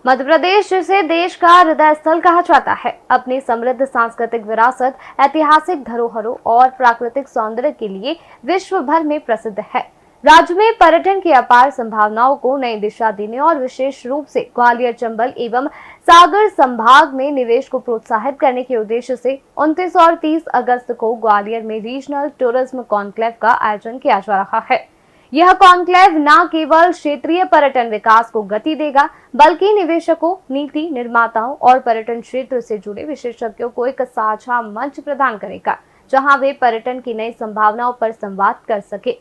मध्य प्रदेश जिसे देश का हृदय स्थल कहा जाता है, अपनी समृद्ध सांस्कृतिक विरासत, ऐतिहासिक धरोहरों और प्राकृतिक सौंदर्य के लिए विश्व भर में प्रसिद्ध है। राज्य में पर्यटन की अपार संभावनाओं को नई दिशा देने और विशेष रूप से ग्वालियर, चंबल एवं सागर संभाग में निवेश को प्रोत्साहित करने के उद्देश्य से 29 और 30 अगस्त को ग्वालियर में रीजनल टूरिज्म कॉन्क्लेव का आयोजन किया जा रहा है। यह कॉन्क्लेव न केवल क्षेत्रीय पर्यटन विकास को गति देगा, बल्कि निवेशकों, नीति निर्माताओं और पर्यटन क्षेत्र से जुड़े विशेषज्ञों को एक साझा मंच प्रदान करेगा, जहां वे पर्यटन की नई संभावनाओं पर संवाद कर सके।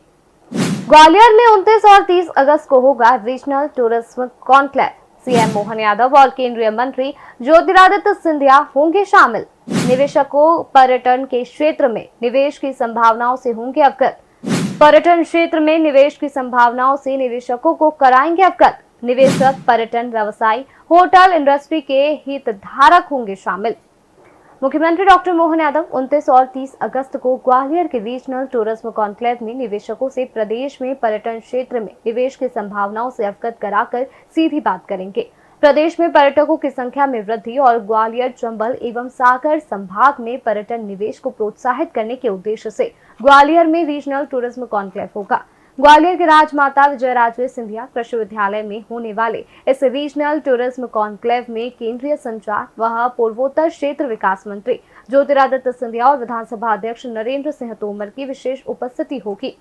ग्वालियर में 29 और 30 अगस्त को होगा regional tourism conclave. CM Mohan Yadav और केंद्रीय मंत्री ज्योतिरादित्य सिंधिया होंगे शामिल। निवेशकों पर्यटन के क्षेत्र में निवेश की संभावनाओं से होंगे अवगत। पर्यटन क्षेत्र में निवेश की संभावनाओं से निवेशकों को कराएंगे अवगत। निवेशक, पर्यटन व्यवसायी, होटल इंडस्ट्री के हितधारक होंगे शामिल। मुख्यमंत्री डॉक्टर मोहन यादव 29 और 30 अगस्त को ग्वालियर के रीजनल टूरिज्म कॉन्क्लेव में निवेशकों से प्रदेश में पर्यटन क्षेत्र में निवेश की संभावनाओं से अवगत कराकर सीधी बात करेंगे। प्रदेश में पर्यटकों की संख्या में वृद्धि और ग्वालियर, चंबल एवं सागर संभाग में पर्यटन निवेश को प्रोत्साहित करने के उद्देश्य से ग्वालियर में रीजनल टूरिज्म कॉन्क्लेव होगा। ग्वालियर के राजमाता विजयराजे सिंधिया कृषि विद्यालय में होने वाले इस रीजनल टूरिज्म कॉन्क्लेव में केंद्रीय संचार व पूर्वोत्तर क्षेत्र विकास मंत्री ज्योतिरादित्य सिंधिया और विधानसभा अध्यक्ष नरेंद्र सिंह तोमर की विशेष उपस्थिति होगी।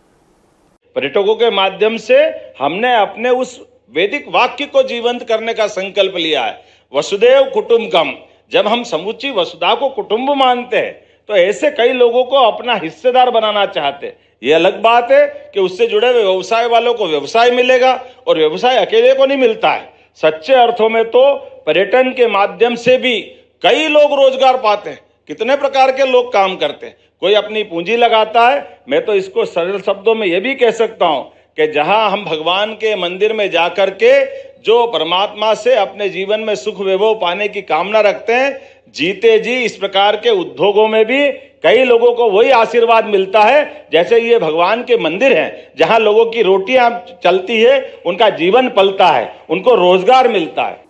पर्यटकों के माध्यम से हमने अपने उस वैदिक वाक्य को जीवंत करने का संकल्प लिया है, वसुदेव कुटुंबकम। जब हम समुची वसुधा को कुटुंब मानते हैं तो ऐसे कई लोगों को अपना हिस्सेदार बनाना चाहते हैं। ये अलग बात है कि उससे जुड़े हुए व्यवसाय वालों को व्यवसाय मिलेगा और व्यवसाय अकेले को नहीं मिलता है। सच्चे अर्थों में तो पर्यटन के माध्यम से भी कई लोग रोजगार पाते हैं। कितने प्रकार के लोग काम करते हैं, कोई अपनी पूंजी लगाता है। मैं तो इसको सरल शब्दों में यह भी कह सकता हूं कि जहां हम भगवान के मंदिर में जाकर के जो परमात्मा से अपने जीवन में सुख वैभव पाने की कामना रखते हैं, जीते जी इस प्रकार के उद्योगों में भी कई लोगों को वही आशीर्वाद मिलता है जैसे ये भगवान के मंदिर हैं, जहां लोगों की रोटियां चलती है, उनका जीवन पलता है, उनको रोजगार मिलता है।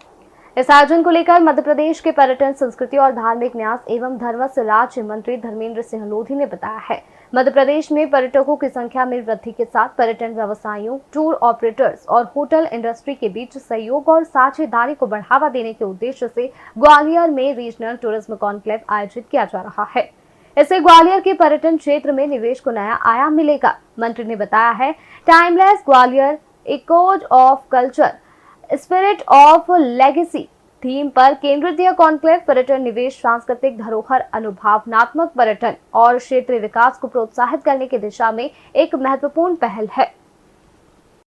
इस आयोजन को लेकर मध्य प्रदेश के पर्यटन, संस्कृति और धार्मिक न्यास एवं धर्मस्व राज्य मंत्री धर्मेंद्र सिंह लोधी ने बताया है, मध्य प्रदेश में पर्यटकों की संख्या में वृद्धि के साथ पर्यटन व्यवसायियों, टूर ऑपरेटर्स और होटल इंडस्ट्री के बीच सहयोग और साझेदारी को बढ़ावा देने के उद्देश्य से ग्वालियर में रीजनल टूरिज्म कॉन्क्लेव आयोजित किया जा रहा है। इससे ग्वालियर के पर्यटन क्षेत्र में निवेश को नया आयाम मिलेगा। मंत्री ने बताया है, timeless Gwalior, echoes of culture, spirit of legacy theme पर केंद्रित यह कॉन्क्लेव पर्यटन निवेश, सांस्कृतिक धरोहर, अनुभवनात्मक पर्यटन और क्षेत्रीय विकास को प्रोत्साहित करने की दिशा में एक महत्वपूर्ण पहल है।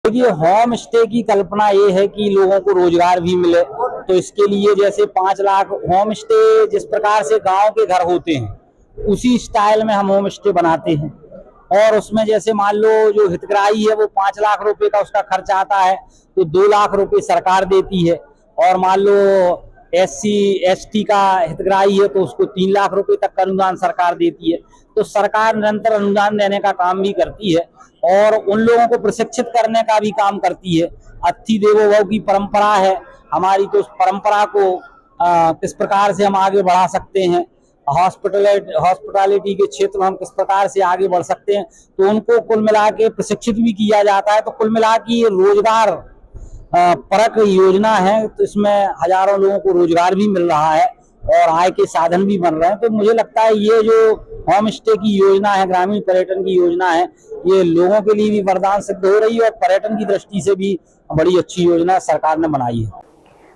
देखिए, होम स्टे की कल्पना ये है कि लोगों को रोजगार भी मिले, तो इसके लिए जैसे 5 लाख होम स्टे, जिस प्रकार से गांव के घर होते हैं उसी स्टाइल में हम होम स्टे बनाते हैं। और उसमें जैसे मान लो जो हितग्राही है वो 5 लाख रुपए का उसका खर्च आता है, तो 2 लाख रुपए सरकार देती है। और मान लो SC ST का हितग्राही है तो उसको 3 लाख रुपए तक का अनुदान सरकार देती है। तो सरकार निरंतर अनुदान देने का काम भी करती है और उन लोगों को प्रशिक्षित करने का भी काम करती है। अतिथि देवो भव की परंपरा है हमारी, तो उस परंपरा को किस प्रकार से हम आगे बढ़ा सकते हैं, हॉस्पिटैलिटी के क्षेत्र में हम किस प्रकार से आगे बढ़ सकते हैं, तो उनको कुल मिला के प्रशिक्षित भी किया जाता है। तो कुल मिला के ये रोजगार परक योजना है, तो इसमें हजारों लोगों को रोजगार भी मिल रहा है और आय के साधन भी बन रहे हैं। तो मुझे लगता है ये जो होम स्टे की योजना है, ग्रामीण पर्यटन की योजना है, ये लोगों के लिए भी वरदान सिद्ध हो रही है और पर्यटन की दृष्टि से भी बड़ी अच्छी योजना सरकार ने बनाई है।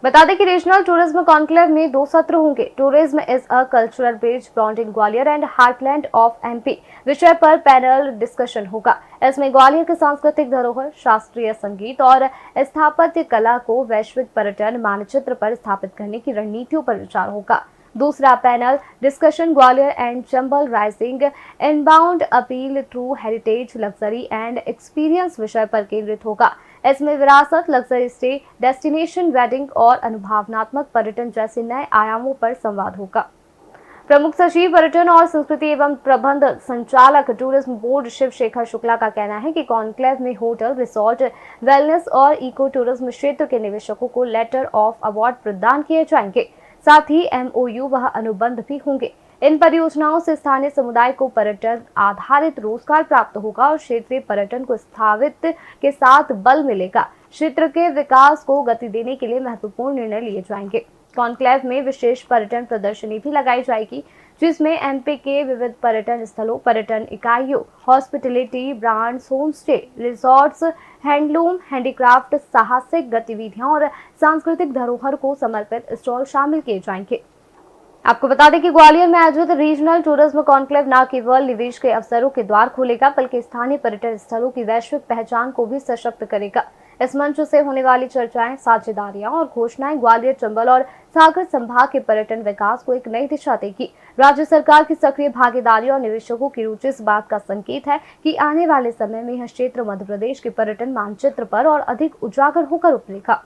बता दें कि रीजनल टूरिज्म कॉन्क्लेव में 2 सत्र होंगे। Tourism is a cultural bridge bonding Gwalior and heartland of MP विषय पर पैनल डिस्कशन होगा। इसमें ग्वालियर के सांस्कृतिक धरोहर, शास्त्रीय संगीत और स्थापत्य कला को वैश्विक पर्यटन मानचित्र पर स्थापित करने की रणनीतियों पर विचार होगा। दूसरा panel discussion Gwalior and Chambal rising inbound appeal to heritage, luxury and experience विषय पर केंद्रित होगा। इसमें विरासत, लग्जरी स्टे, डेस्टिनेशन वेडिंग और अनुभवनात्मक पर्यटन जैसे नए आयामों पर संवाद होगा। प्रमुख सचिव पर्यटन और संस्कृति एवं प्रबंध संचालक टूरिज्म बोर्ड शिव शेखर शुक्ला का कहना है कि कॉन्क्लेव में होटल, रिसोर्ट, वेलनेस और इको टूरिज्म क्षेत्र के निवेशकों को लेटर ऑफ अवार्ड प्रदान किए जाएंगे। साथ ही MOU व अनुबंध भी होंगे। इन परियोजनाओं से स्थानीय समुदाय को पर्यटन आधारित रोजगार प्राप्त होगा और क्षेत्रीय पर्यटन को स्थापित के साथ बल मिलेगा। क्षेत्र के विकास को गति देने के लिए महत्वपूर्ण निर्णय लिए जाएंगे। कॉन्क्लेव में विशेष पर्यटन प्रदर्शनी भी लगाई जाएगी, जिसमें MP के विविध पर्यटन स्थलों, पर्यटन इकाइयों, hospitality brands, home stay, resorts, handloom, handicraft, साहसिक गतिविधियां और सांस्कृतिक धरोहर को समर्पित स्टॉल शामिल किए जाएंगे। आपको बता दें कि ग्वालियर में आयोजित रीजनल टूरिज्म कॉन्क्लेव न केवल निवेश के अवसरों के द्वार खोलेगा, बल्कि स्थानीय पर्यटन स्थलों की वैश्विक पहचान को भी सशक्त करेगा। इस मंच से होने वाली चर्चाएं, साझेदारियां और घोषणाएं ग्वालियर, चंबल और सागर संभाग के पर्यटन विकास को एक नई दिशा देगी। राज्य सरकार की सक्रिय भागीदारी और निवेशकों की रुचि इस बात का संकेत है कि आने वाले समय में यह क्षेत्र मध्य प्रदेश के पर्यटन मानचित्र पर और अधिक उजागर होकर उभरेगा।